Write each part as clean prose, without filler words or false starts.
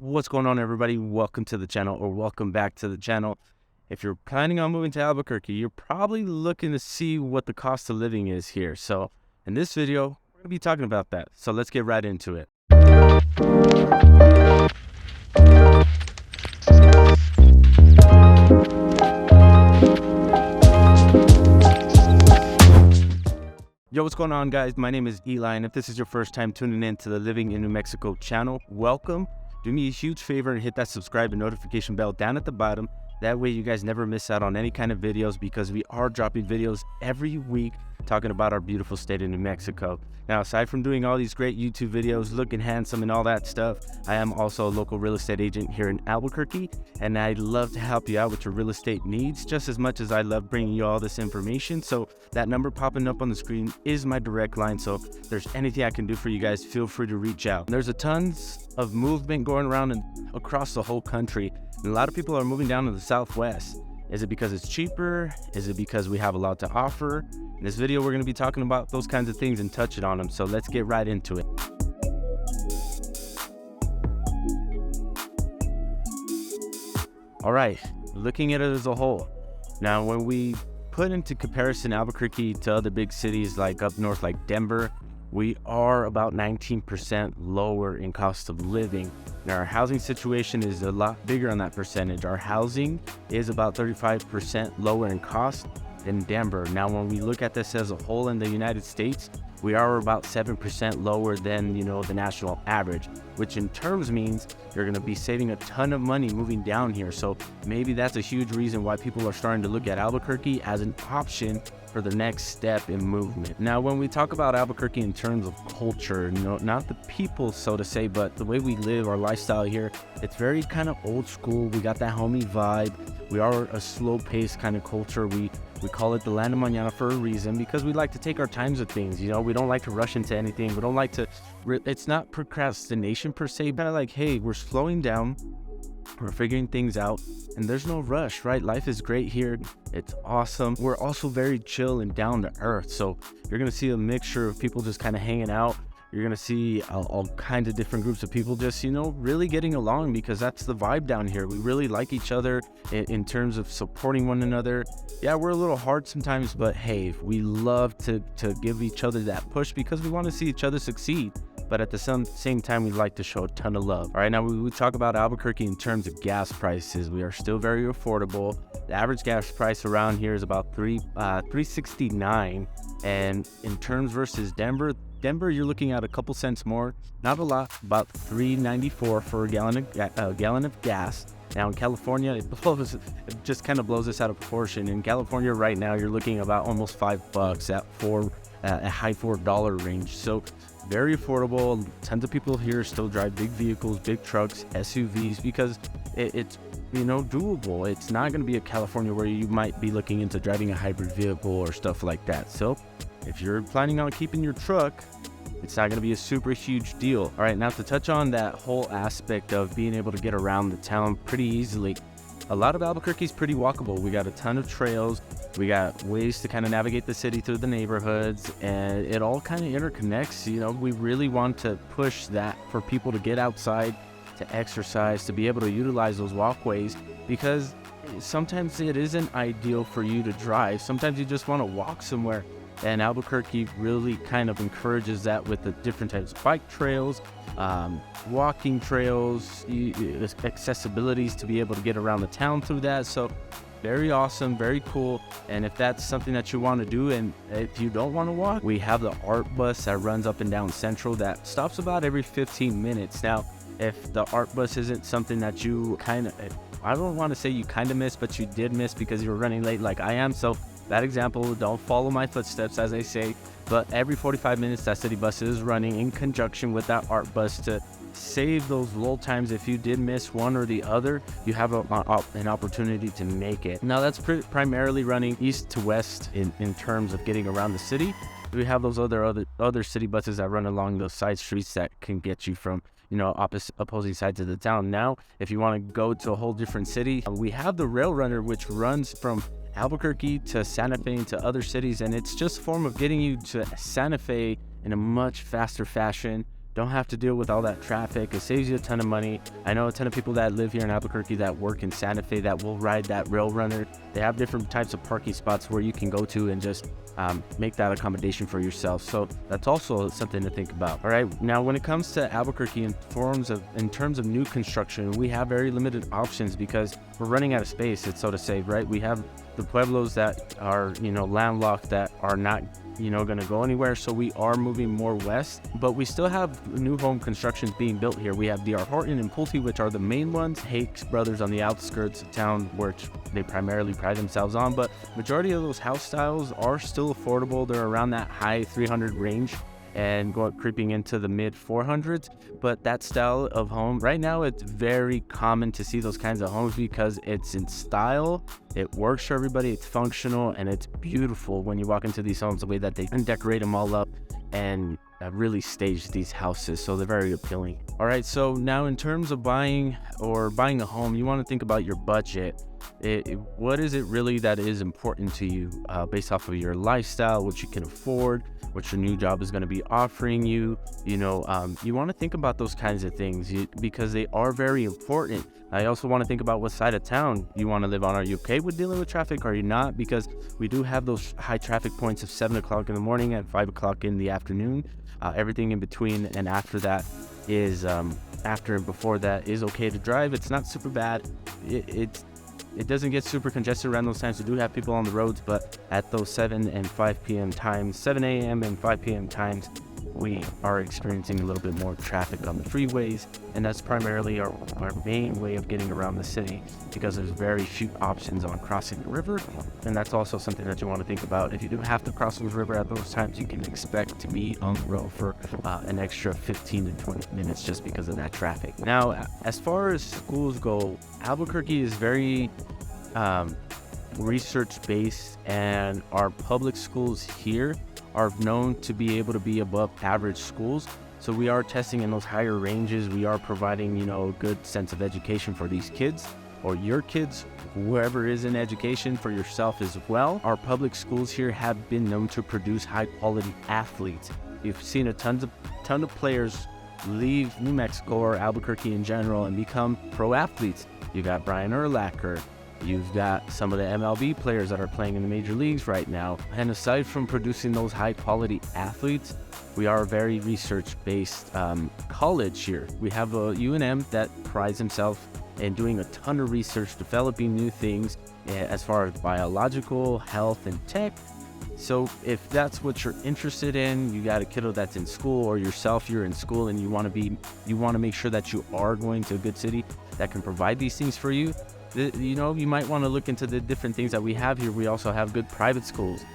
What's going on, everybody? Welcome to the channel, or welcome back to the channel. If you're planning on moving to Albuquerque, you're probably looking to see what the cost of living is here. So in this video, we're going to be talking about that. So let's get right into it. Yo, what's going on, guys? My name is Eli, and if this is your first time tuning in to the Living in New Mexico channel, welcome. Do me a huge favor and hit that subscribe and notification bell down at the bottom. That way you guys never miss out on any kind of videos, because we are dropping videos every week talking about our beautiful state of New Mexico. Now, aside from doing all these great YouTube videos, looking handsome and all that stuff, I am also a local real estate agent here in Albuquerque, and I'd love to help you out with your real estate needs just as much as I love bringing you all this information. So that number popping up on the screen is my direct line. So if there's anything I can do for you guys, feel free to reach out. There's a tons of movement going around and across the whole country, and a lot of people are moving down to the Southwest. Is it because it's cheaper? Is it because we have a lot to offer? In this video, we're going to be talking about those kinds of things and touching on them. So let's get right into it. All right, looking at it as a whole. Now, when we put into comparison Albuquerque to other big cities like up north, like Denver, we are about 19% lower in cost of living. Now, our housing situation is a lot bigger on that percentage. Our housing is about 35% lower in cost than Denver. Now, when we look at this as a whole in the United States, we are about 7% lower than, the national average, which in terms means you're going to be saving a ton of money moving down here. So maybe that's a huge reason why people are starting to look at Albuquerque as an option for the next step in movement. Now, when we talk about Albuquerque in terms of culture, not the people, so to say, but the way we live, our lifestyle here, it's very kind of old school. We got that homey vibe. We are a slow-paced kind of culture. We call it the land of mañana for a reason, because we like to take our times with things. We don't like to rush into anything. We don't like to, it's not procrastination per se, but like, hey, we're slowing down. We're figuring things out, and there's no rush, right? Life is great here. It's awesome. We're also very chill and down to earth. So you're going to see a mixture of people just kind of hanging out. You're going to see all kinds of different groups of people just, really getting along, because that's the vibe down here. We really like each other in terms of supporting one another. Yeah, we're a little hard sometimes, but hey, we love to give each other that push, because we want to see each other succeed. But at the same time, we like to show a ton of love. All right, now we talk about Albuquerque in terms of gas prices. We are still very affordable. The average gas price around here is about $3.69, and in terms versus Denver, you're looking at a couple cents more, not a lot, about $3.94 for a gallon of gas. Now in California, it just kind of blows us out of proportion. In California right now, you're looking about almost $5 at a high $4 range. So very affordable. Tons of people here still drive big vehicles, big trucks, SUVs, because it's doable. It's not going to be a California where you might be looking into driving a hybrid vehicle or stuff like that. So if you're planning on keeping your truck, it's not going to be a super huge deal. All right, now to touch on that whole aspect of being able to get around the town pretty easily, a lot of Albuquerque is pretty walkable. We got a ton of trails. We got ways to kind of navigate the city through the neighborhoods, and it all kind of interconnects. We really want to push that for people to get outside, to exercise, to be able to utilize those walkways, because sometimes it isn't ideal for you to drive. Sometimes you just want to walk somewhere. And Albuquerque really kind of encourages that with the different types of bike trails, walking trails, accessibilities to be able to get around the town through that. So very awesome, very cool. And if that's something that you want to do, and if you don't want to walk, we have the ART bus that runs up and down Central that stops about every 15 minutes. Now, if the ART bus isn't something that you I don't want to say you kind of missed, but you did miss because you were running late like I am. So that example, don't follow my footsteps, as I say, but every 45 minutes that city bus is running in conjunction with that ART bus to save those lull times. If you did miss one or the other, you have an opportunity to make it. Now, that's primarily running east to west in terms of getting around the city. We have those other city buses that run along those side streets that can get you from opposing sides of the town. Now, if you want to go to a whole different city, we have the Rail Runner, which runs from Albuquerque to Santa Fe and to other cities, and it's just a form of getting you to Santa Fe in a much faster fashion. Don't have to deal with all that traffic. It saves you a ton of money. I know a ton of people that live here in Albuquerque that work in Santa Fe that will ride that rail runner. They have different types of parking spots where you can go to and just make that accommodation for yourself. So that's also something to think about. All right, now when it comes to Albuquerque in terms of new construction, we have very limited options because we're running out of space, it's so to say, right? We have the pueblos that are, landlocked, that are not going to go anywhere. So we are moving more west, but we still have new home constructions being built here. We have D.R. Horton and Pulte, which are the main ones. Hakes Brothers on the outskirts of town, which they primarily pride themselves on, but majority of those house styles are still affordable. They're around that high 300 range and creeping into the mid 400s. But that style of home right now, it's very common to see those kinds of homes because it's in style, it works for everybody, it's functional, and it's beautiful when you walk into these homes, the way that they decorate them all up and really stage these houses. So they're very appealing. All right, so now in terms of buying a home, you want to think about your budget. What is it really that is important to you based off of your lifestyle, what you can afford, what your new job is going to be offering you. You want to think about those kinds of things because they are very important. I also want to think about what side of town you want to live on. Are you okay with dealing with traffic? Are you not? Because we do have those high traffic points of 7 o'clock in the morning and 5 o'clock in the afternoon. Everything in between and after that is after and before that is okay to drive. It's not super bad. It doesn't get super congested around those times. We do have people on the roads, but at those 7 and 5 p.m. times, 7 a.m. and 5 p.m. times, we are experiencing a little bit more traffic on the freeways, and that's primarily our main way of getting around the city because there's very few options on crossing the river, and that's also something that you want to think about. If you do have to cross the river at those times, you can expect to be on the road for an extra 15 to 20 minutes just because of that traffic. Now, as far as schools go, Albuquerque is very research-based, and our public schools here are known to be able to be above average schools. So we are testing in those higher ranges. We are providing, a good sense of education for these kids or your kids, whoever is in education, for yourself as well. Our public schools here have been known to produce high quality athletes. You've seen a ton of players leave New Mexico or Albuquerque in general and become pro athletes. You got Brian Urlacher. You've got some of the MLB players that are playing in the major leagues right now. And aside from producing those high quality athletes, we are a very research-based college here. We have a UNM that prides himself in doing a ton of research, developing new things as far as biological, health, and tech. So if that's what you're interested in, you got a kiddo that's in school, or yourself, you're in school and you want to make sure that you are going to a good city that can provide these things for you, you might want to look into the different things that we have here. We also have good private schools.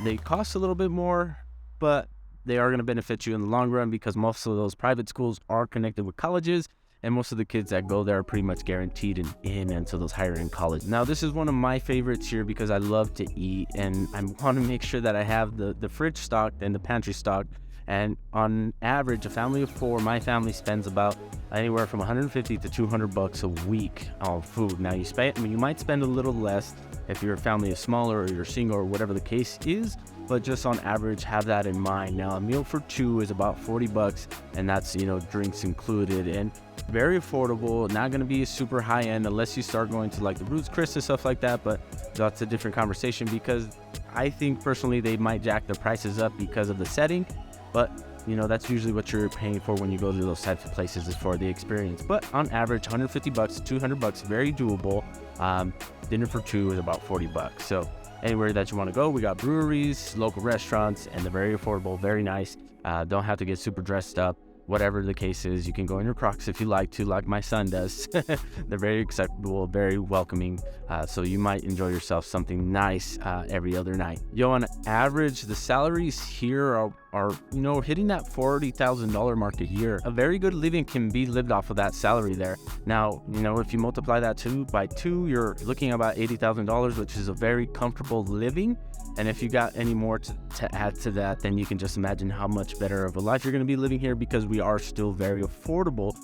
They cost a little bit more, but they are going to benefit you in the long run because most of those private schools are connected with colleges, and most of the kids that go there are pretty much guaranteed into those higher end colleges. Now, this is one of my favorites here because I love to eat, and I want to make sure that I have the fridge stocked and the pantry stocked. And on average, a family of 4, my family spends about anywhere from $150 to $200 a week on food. Now, you might spend a little less if your family is smaller or you're single or whatever the case is, but just on average, have that in mind. Now, a meal for 2 is about $40, and that's, drinks included, and very affordable. Not going to be super high end unless you start going to like the Roots Chris and stuff like that, but that's a different conversation because I think personally they might jack the prices up because of the setting. But, that's usually what you're paying for when you go to those types of places, is for the experience. But on average, $150 to $200, very doable. Dinner for 2 is about $40. So anywhere that you want to go, we got breweries, local restaurants, and they're very affordable, very nice. Don't have to get super dressed up. Whatever the case is, you can go in your Crocs if you like to, like my son does. They're very acceptable, very welcoming. So you might enjoy yourself something nice every other night. On average, the salaries here are hitting that $40,000 mark a year. A very good living can be lived off of that salary there. Now, if you multiply that by 2, you're looking at about $80,000, which is a very comfortable living. And if you got any more to add to that, then you can just imagine how much better of a life you're going to be living here, because we are still very affordable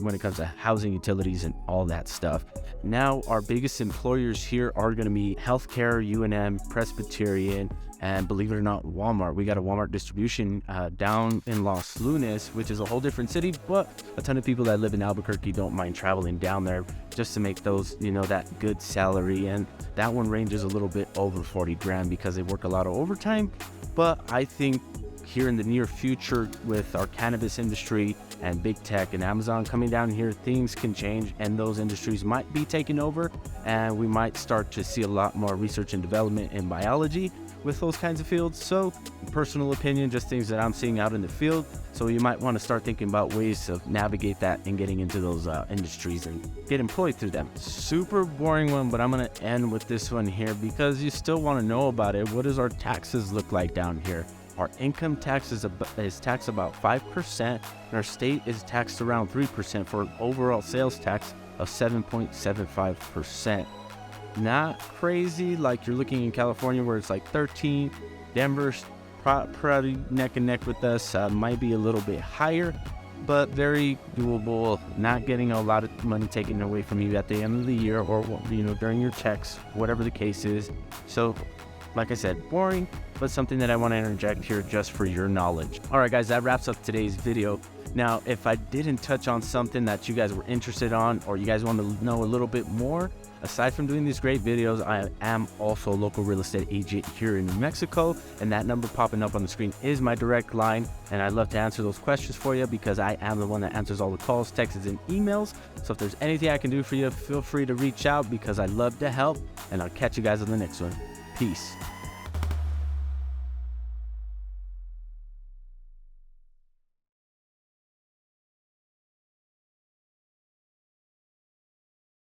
when it comes to housing, utilities, and all that stuff. Now, our biggest employers here are going to be healthcare, UNM, Presbyterian, and believe it or not, Walmart. We got a Walmart distribution down in Los Lunas, which is a whole different city, but a ton of people that live in Albuquerque don't mind traveling down there just to make those, that good salary. And that one ranges a little bit over 40 grand because they work a lot of overtime. But I think here in the near future, with our cannabis industry and big tech and Amazon coming down here, things can change and those industries might be taken over, and we might start to see a lot more research and development in biology with those kinds of fields. So, personal opinion, just things that I'm seeing out in the field. So you might want to start thinking about ways to navigate that and getting into those industries and get employed through them. Super boring one, but I'm going to end with this one here because you still want to know about it. What does our taxes look like down here? Our income tax is taxed about 5%, and our state is taxed around 3% for an overall sales tax of 7.75%. Not crazy like you're looking in California where it's like 13. Denver's probably neck and neck with us, might be a little bit higher, but very doable. Not getting a lot of money taken away from you at the end of the year or during your checks, whatever the case is. So like I said, boring, but something that I want to interject here just for your knowledge. All right, guys, that wraps up today's video. Now, if I didn't touch on something that you guys were interested on or you guys want to know a little bit more, aside from doing these great videos, I am also a local real estate agent here in New Mexico, and that number popping up on the screen is my direct line, and I'd love to answer those questions for you because I am the one that answers all the calls, texts, and emails. So if there's anything I can do for you, feel free to reach out because I love to help, and I'll catch you guys on the next one. Peace.